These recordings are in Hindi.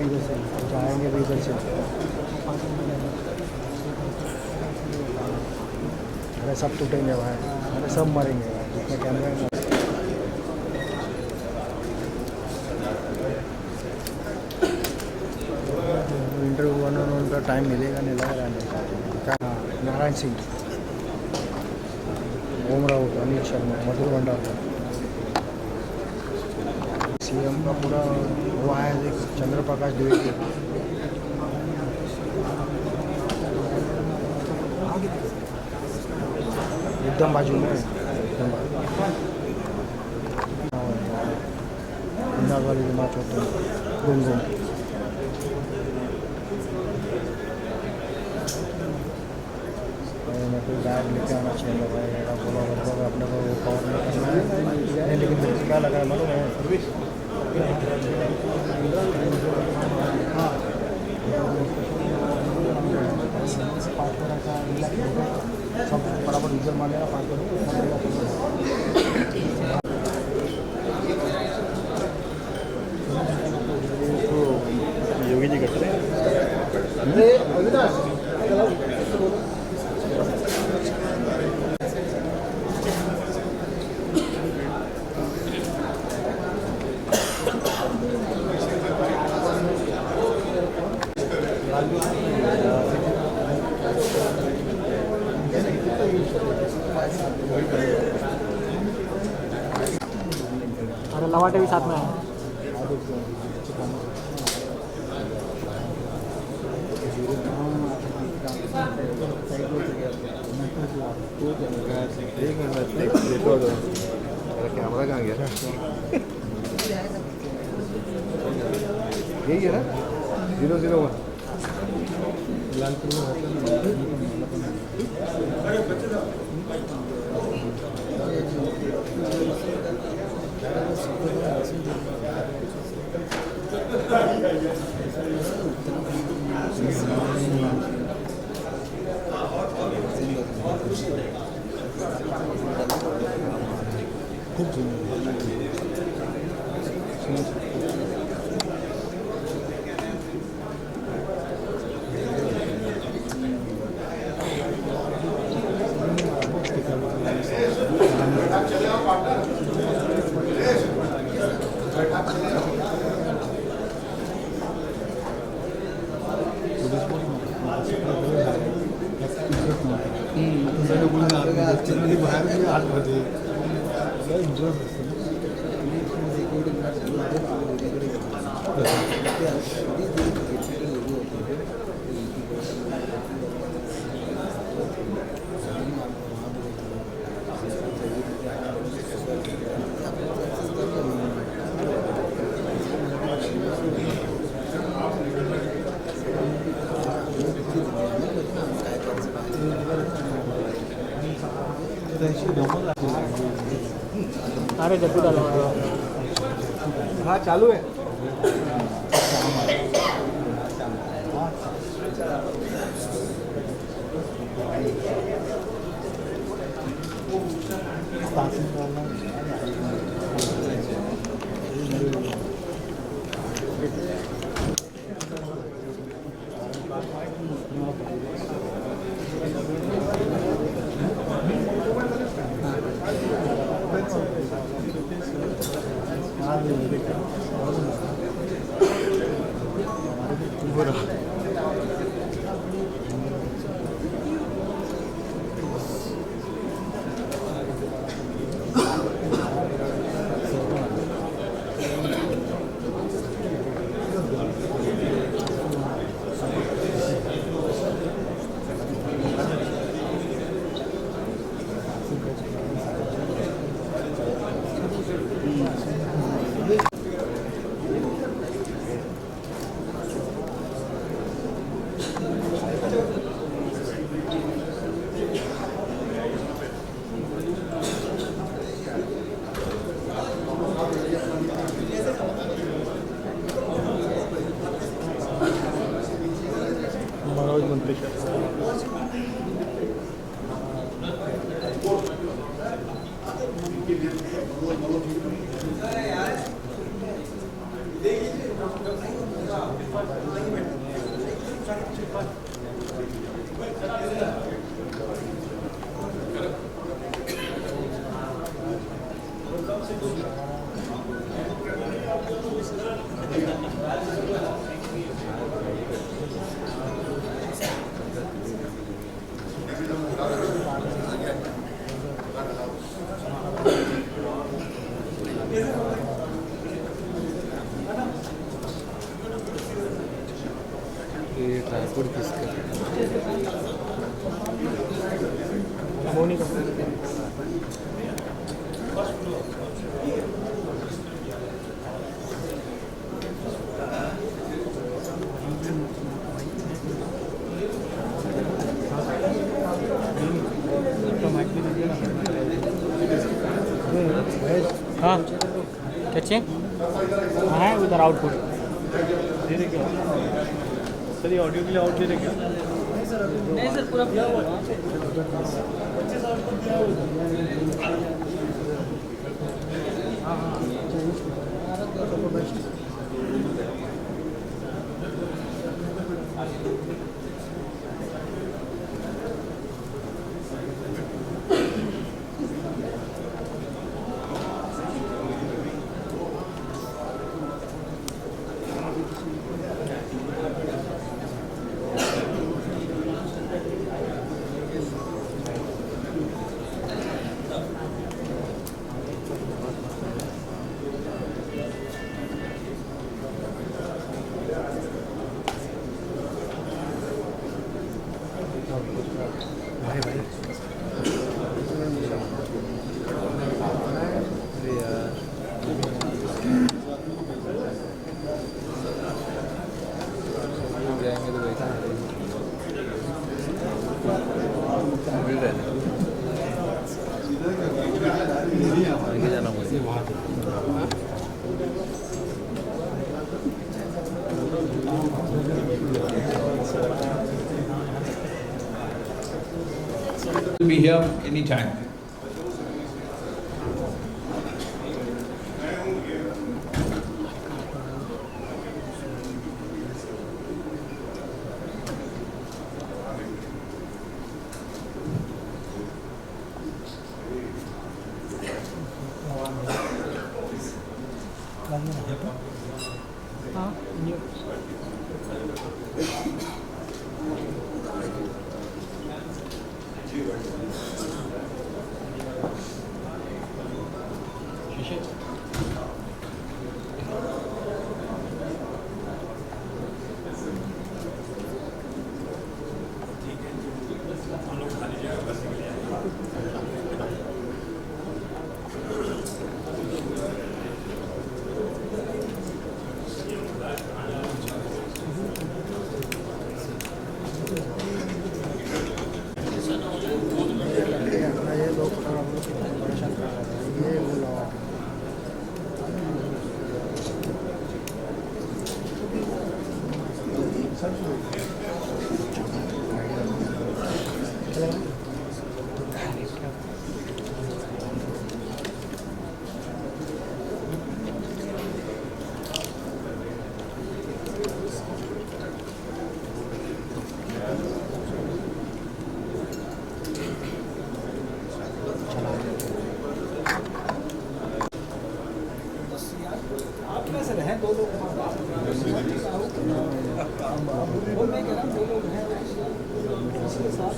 इधर से जाएंगे भी इधर से। अरे सब टूटेंगे भाई, अरे सब मरेंगे भाई जितने कैमरे में। इंटरव्यू वन का टाइम मिलेगा नहीं लग रहा है क्या। नारायण सिंह, ओम राउत, अनिल शर्मा, मधुर भंडारकर, सीएम का पूरा वो है चंद्र प्रकाश द्विवेदी। एकदम बाजू में एकदम वाली जमात होते हैं घूम घूम। मैं कोई बैग लेके आना चाहिए भाई, बोला लगभग अपने को कवर नहीं करना है नहीं, लेकिन मेरे को क्या लग रहा है मालूम है सर्विस सब बराबर डीजल मार लेना 5 योगी जी करते हैं। अरे लवाटे भी साथ में है। कैमरा कहाँ गया? यही है ना 001 खूप अरे जब डालो हाँ चालू है। ये ट्रांसपोर्ट किसका मोनी का हाँ क्या चाहिए हाँ है उधर आउटपुट दे रहे क्या सर ये ऑडियो के लिए आउट दे रहे क्या नहीं सर पूरा किया हुआ भाई भाई अरे यार जाएंगे तो वैसा मिल रहा है आगे जाना मुझे Will be here anytime. हाँ न्यू ये लोग परेशान कर रहे हैं ये वो लगा आप में से हैं दो लोग वो मैं कह रहा हूँ दो लोग हैं उसके साथ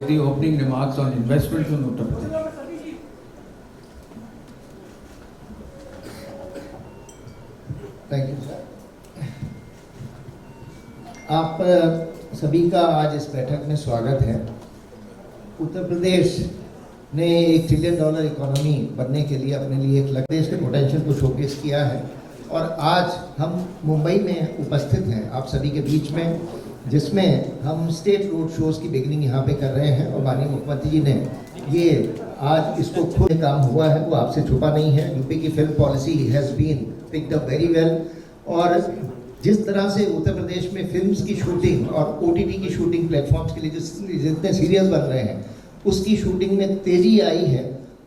The opening remarks on investments in Uttar Pradesh. Thank you sir. आप सभी का आज इस बैठक में स्वागत है। उत्तर प्रदेश ने $1 ट्रिलियन इकोनॉमी बनने के लिए अपने लिए एक लक्ष्य इसके पोटेंशियल को शोकेस किया है और आज हम मुंबई में उपस्थित हैं आप सभी के बीच में जिसमें हम स्टेट रोड शोज की बिगनिंग यहाँ पे कर रहे हैं और माननीय मुख्यमंत्री जी ने ये आज इसको खुद काम हुआ है, वो आपसे छुपा नहीं है। यूपी की film policy has been picked up very well, और जिस तरह से उत्तर प्रदेश में फिल्म्स की शूटिंग और ओटीटी की शूटिंग प्लेटफॉर्म्स के लिए जितने सीरियल्स बन रहे हैं उसकी शूटिंग में तेजी आई है,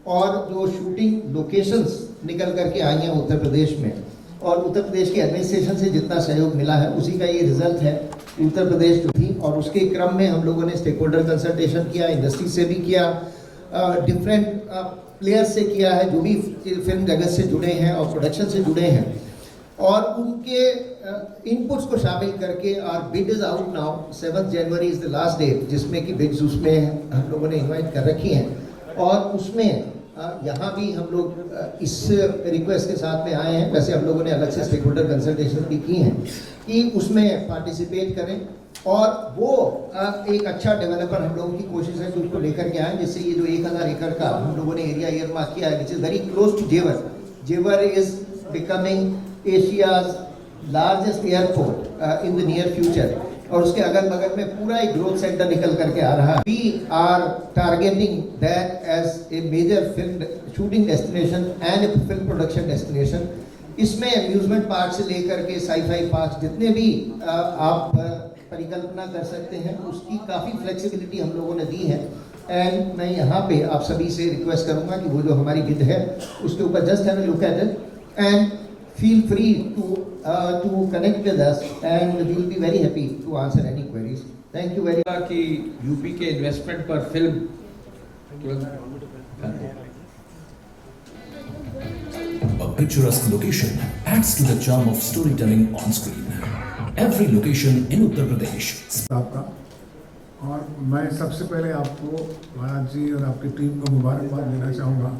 और जो शूटिंग लोकेशंस निकल करके आई हैं उत्तर प्रदेश में, और उत्तर प्रदेश के एडमिनिस्ट्रेशन से जितना सहयोग मिला है उसी का ये रिजल्ट है। उत्तर प्रदेश जो थी, और उसके क्रम में हम लोगों ने स्टेक होल्डर कंसल्टेशन किया, इंडस्ट्री से भी किया, डिफरेंट प्लेयर्स से किया है जो भी फिल्म जगत से जुड़े हैं और प्रोडक्शन से जुड़े हैं, और उनके इनपुट्स को शामिल करके और bid is out now. 7 January is the last date जिसमें कि बिड्स उसमें हम लोगों ने इन्वाइट कर रखी हैं, और उसमें यहाँ भी हम लोग इस रिक्वेस्ट के साथ में आए हैं। वैसे हम लोगों ने अलग से स्टेक होल्डर कंसल्टेशन भी की हैं कि उसमें पार्टिसिपेट करें, और वो एक अच्छा डेवलपर हम लोगों की कोशिश है कि उसको लेकर के आए, जिससे ये जो 1000 एकड़ का हम लोगों ने एरिया ईयरमार्क किया है, which is very close to Jewar. Jewar is becoming Asia's largest airport in the near future, और उसके अगल बगल में पूरा एक ग्रोथ सेंटर निकल करके आ रहा है। We are targeting that as a major film shooting destination and a film production destination. इसमें अम्यूजमेंट पार्क से लेकर के साई-फाई पार्क जितने भी आप परिकल्पना कर सकते हैं, उसकी काफ़ी फ्लेक्सिबिलिटी हम लोगों ने दी है। एंड मैं यहाँ पे आप सभी से रिक्वेस्ट करूँगा कि वो जो हमारी बिड है उसके ऊपर just have a look at it and feel free to connect with us, and we will be very happy to answer any queries. Thank you very much. कि यूपी के इन्वेस्टमेंट पर film A picturesque location adds to the charm of storytelling on screen. Every location in Uttar Pradesh. आपका, और मैं सबसे पहले आपको महाराज जी और आपकी टीम को मुबारकबाद देना चाहूँगा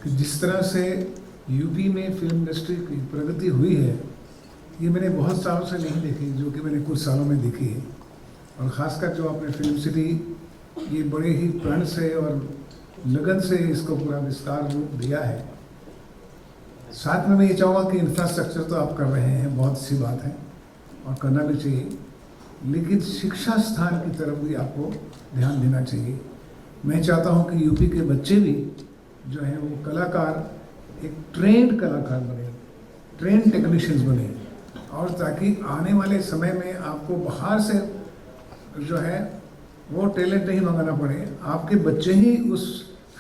कि जिस तरह से यूपी में फिल्म इंडस्ट्री की प्रगति हुई है, ये मैंने बहुत सालों से नहीं देखी, जो कि मैंने कुछ सालों में देखी है। और ख़ासकर जो आपने फिल्म सिटी, ये बड़े ही प्रण से और लगन से इसको पूरा विस्तार रूप दिया है। साथ में मैं ये चाहूँगा कि इंफ्रास्ट्रक्चर तो आप कर रहे हैं, बहुत अच्छी बात है और करना भी चाहिए, लेकिन शिक्षा स्थान की तरफ भी आपको ध्यान देना चाहिए। मैं चाहता हूँ कि यूपी के बच्चे भी जो हैं वो कलाकार, एक ट्रेंड कलाकार बने, ट्रेंड टेक्नीशियंस बने, और ताकि आने वाले समय में आपको बाहर से जो है वो टैलेंट नहीं मंगाना पड़े, आपके बच्चे ही उस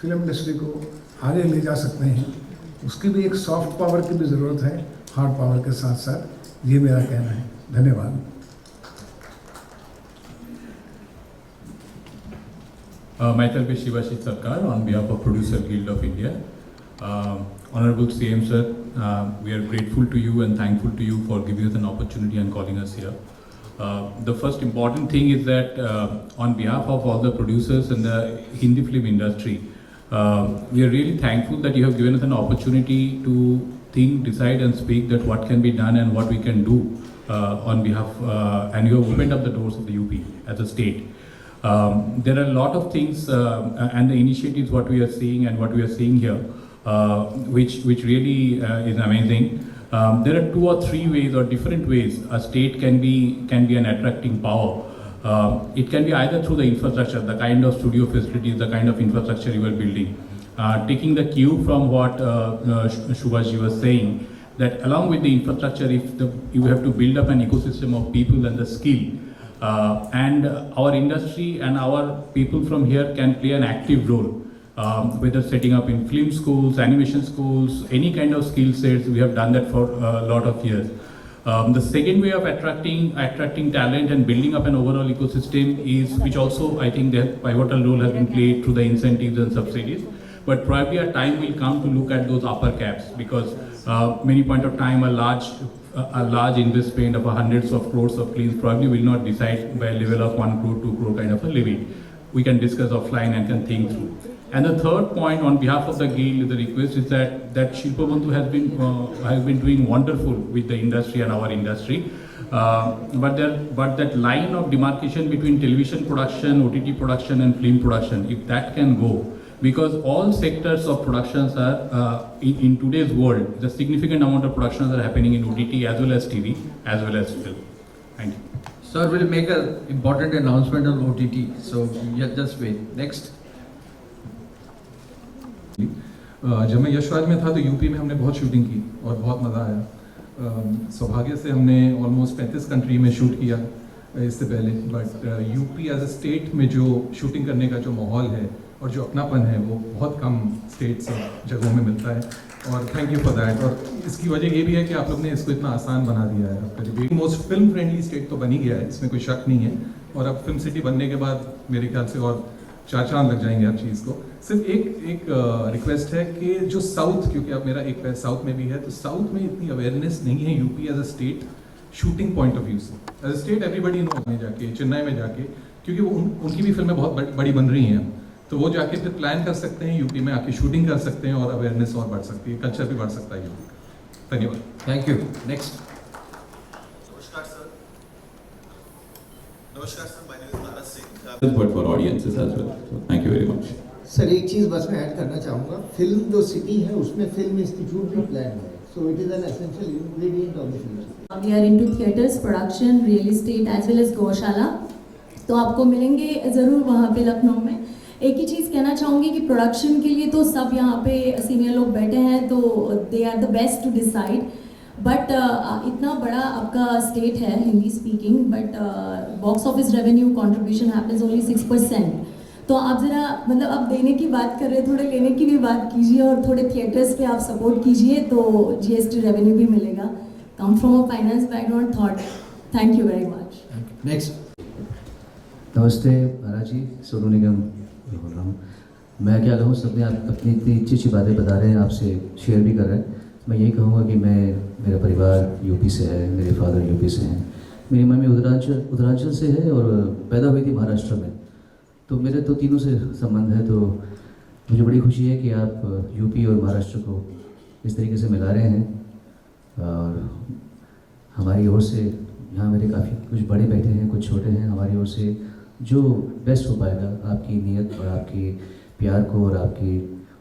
फिल्म इंडस्ट्री को आगे ले जा सकते हैं। उसकी भी एक सॉफ्ट पावर की भी ज़रूरत है, हार्ड पावर के साथ साथ। ये मेरा कहना है। धन्यवाद। Myself is Shivashit Sarkar on behalf of Producer Guild of India. Honorable CM sir, we are grateful to you and thankful to you for giving us an opportunity and calling us here. The first important thing is that on behalf of all the producers in the Hindi film industry, we are really thankful that you have given us an opportunity to think, decide and speak that what can be done and what we can do on behalf, and you have opened up the doors of the UP as a state. There are a lot of things and the initiatives what we are seeing and what we are seeing here, which really is amazing. There are 2 or 3 ways or different ways a state can be an attracting power. It can be either through the infrastructure, the kind of studio facilities, the kind of infrastructure you are building. Taking the cue from what Shubhashi was saying, that along with the infrastructure, you have to build up an ecosystem of people and the skill. And our industry and our people from here can play an active role, whether setting up in film schools, animation schools, any kind of skill sets. We have done that for a lot of years. The second way of attracting talent and building up an overall ecosystem is, which also I think the pivotal role has been played through the incentives and subsidies. But probably a time will come to look at those upper caps, because many point of time a large investment of hundreds of crores of films probably will not decide by a level of 1 crore, 2 crore kind of a levy. We can discuss offline and can think through. And the third point on behalf of the guild, the request is that Shilpa Bandhu has been doing wonderful with the industry and our industry. But that line of demarcation between television production, OTT production and film production, if that can go, because all sectors of productions are in today's world, the significant amount of productions are happening in OTT as well as TV as well as film. Thank you. Sir will make an important announcement on OTT. So just wait. Next. जब मैं यशराज में था तो यूपी में हमने बहुत शूटिंग की और बहुत मज़ा आया। सौभाग्य से हमने ऑलमोस्ट 35 कंट्री में शूट किया इससे पहले, but UP as a state में जो शूटिंग करने का जो माहौल है और जो अपनापन है वो बहुत कम स्टेट्स और जगहों में मिलता है, और थैंक यू फॉर दैट। और इसकी वजह ये भी है कि आप लोग ने इसको इतना आसान बना दिया है। आपका जो मोस्ट फिल्म फ्रेंडली स्टेट तो बन ही गया है, इसमें कोई शक नहीं है, और अब फिल्म सिटी बनने के बाद मेरे ख्याल से और 4 चांद लग जाएंगे हर चीज़ को। सिर्फ एक रिक्वेस्ट है कि जो साउथ, क्योंकि अब मेरा एक पैर साउथ में भी है, तो साउथ में इतनी अवेयरनेस नहीं है UP as a state shooting point of view से। As a state everybody know में जाके, चेन्नई में जाके, क्योंकि वो उनकी भी फिल्में बहुत बड़ी बन रही हैं, तो वो जाके फिर प्लान कर सकते हैं, यूपी में आके शूटिंग कर सकते हैं और अवेयरनेस और बढ़ सकती है, कल्चर भी बढ़ सकता है यूपी का। धन्यवाद। Thank you. Next. Namaskar sir. Namaskar sir. My name is Manas Singh. But for audiences as well. So thank you very much. Sir एक चीज़ बस मैं ऐड करना चाहूँगा, फिल्म जो सिटी है उसमें फिल्म इंस्टीट्यूट भी प्लान है, so it is an essential ingredient of the film city. We are into theatres, production, real estate as well as gaushala, तो आपको मिलेंगे ज़रूर वहाँ पे लखनऊ में। एक ही चीज़ कहना चाहूँगी कि प्रोडक्शन के लिए तो सब यहाँ पे सीनियर लोग बैठे हैं, तो they are the best to decide, but इतना बड़ा आपका स्टेट है Hindi speaking, but box office revenue contribution happens only 6%। तो आप ज़रा मतलब अब देने की बात कर रहे हैं, थोड़े लेने की भी बात कीजिए और थोड़े थिएटर्स पे आप सपोर्ट कीजिए, तो GST रेवेन्यू भी मिलेगा। Come from a finance background thought. Thank you very much. Next. नमस्ते महाराज जी, सोनू निगम बोल रहा हूँ। मैं क्या कहूँ, सबने आप अपनी इतनी अच्छी बातें बता रहे हैं, आपसे शेयर भी कर रहे हैं। मैं यही कहूँगा कि मेरा परिवार यूपी से है, मेरे फादर यूपी से हैं, मेरी मम्मी उत्तरांचल से है और पैदा हुई थी महाराष्ट्र में, तो मेरे तो तीनों से संबंध है। तो मुझे बड़ी खुशी है कि आप यूपी और महाराष्ट्र को इस तरीके से मिला रहे हैं, और हमारी ओर से यहाँ मेरे काफ़ी कुछ बड़े बैठे हैं, कुछ छोटे हैं, हमारी ओर से जो बेस्ट हो पाएगा आपकी नीयत और आपकी प्यार को और आपकी,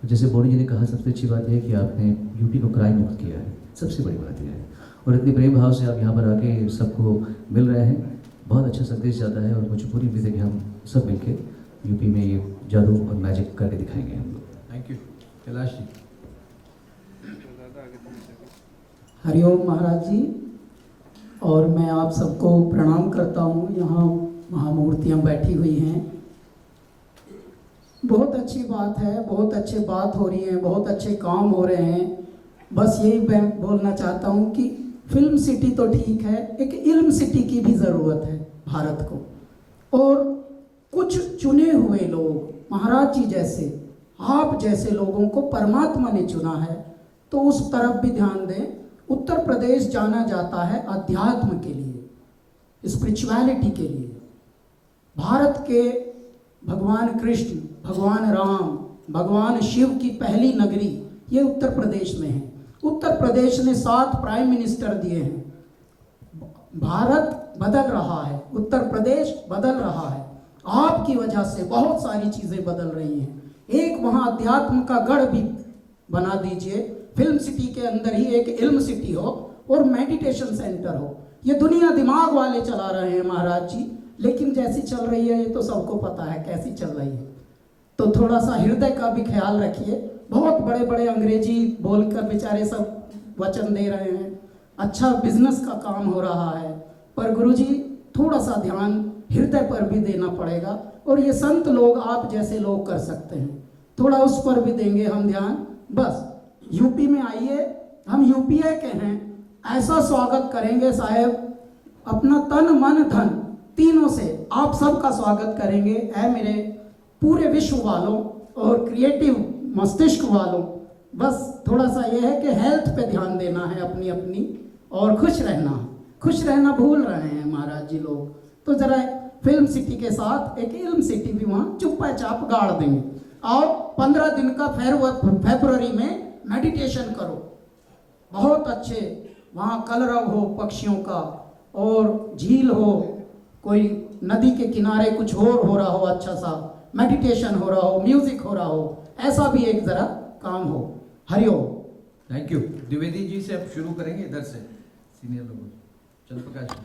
जैसे बोनी जी ने कहा, सबसे अच्छी बात यह है कि आपने यूपी को क्राइम मुक्त किया है, सबसे बड़ी बात यह है, और इतने प्रेम भाव से आप यहाँ पर आके सबको मिल रहे हैं, बहुत अच्छा संदेश जाता है। और मुझे पूरी उम्मीद है कि हम सब मिलके यूपी में ये जादू और मैजिक करके दिखाएंगे हम लोग। Thank you. कैलाश जी। हरिओम महाराज जी, और मैं आप सबको प्रणाम करता हूँ। यहाँ महामूर्तियाँ बैठी हुई हैं, बहुत अच्छी बात है, बहुत अच्छी बात हो रही है, बहुत अच्छे काम हो रहे हैं। बस यही मैं बोलना चाहता हूँ कि फिल्म सिटी तो ठीक है, एक इल्म सिटी की भी ज़रूरत है भारत को, और कुछ चुने हुए लोग, महाराज जी जैसे, आप जैसे लोगों को परमात्मा ने चुना है, तो उस तरफ भी ध्यान दें। उत्तर प्रदेश जाना जाता है अध्यात्म के लिए, स्पिरिचुअलिटी के लिए। भारत के भगवान कृष्ण, भगवान राम, भगवान शिव की पहली नगरी ये उत्तर प्रदेश में है। उत्तर प्रदेश ने 7 प्राइम मिनिस्टर दिए हैं। भारत बदल रहा है, उत्तर प्रदेश बदल रहा है, आपकी वजह से बहुत सारी चीज़ें बदल रही हैं। एक वहाँ अध्यात्म का गढ़ भी बना दीजिए, फिल्म सिटी के अंदर ही एक इल्म सिटी हो और मेडिटेशन सेंटर हो। ये दुनिया दिमाग वाले चला रहे हैं महाराज जी, लेकिन जैसी चल रही है ये तो सबको पता है कैसी चल रही है, तो थोड़ा सा हृदय का भी ख्याल रखिए। बहुत बड़े बड़े अंग्रेजी बोलकर बेचारे सब वचन दे रहे हैं, अच्छा बिजनेस का काम हो रहा है, पर गुरुजी थोड़ा सा ध्यान हृदय पर भी देना पड़ेगा, और ये संत लोग आप जैसे लोग कर सकते हैं, थोड़ा उस पर भी देंगे हम ध्यान। बस यूपी में आइए, हम यूपीए के हैं, ऐसा स्वागत करेंगे साहेब, अपना तन मन धन तीनों से आप सबका स्वागत करेंगे। ऐ मेरे पूरे विश्व वालों और क्रिएटिव मस्तिष्क वालों, बस थोड़ा सा ये है कि हेल्थ पे ध्यान देना है अपनी अपनी, और खुश रहना भूल रहे हैं महाराज जी लोग। तो जरा फिल्म सिटी के साथ एक इल्म सिटी भी वहाँ चुप्पा चाप गाड़ देंगे, और 15 दिन का फरवरी में मेडिटेशन करो, बहुत अच्छे वहाँ कलरव हो पक्षियों का, और झील हो, कोई नदी के किनारे कुछ और हो रहा हो, अच्छा सा मेडिटेशन हो रहा हो, म्यूजिक हो रहा हो, ऐसा भी एक जरा काम हो। हरिओम। Thank you. द्विवेदी जी से अब शुरू करेंगे, इधर से सीनियर लोग। चंद्र प्रकाश।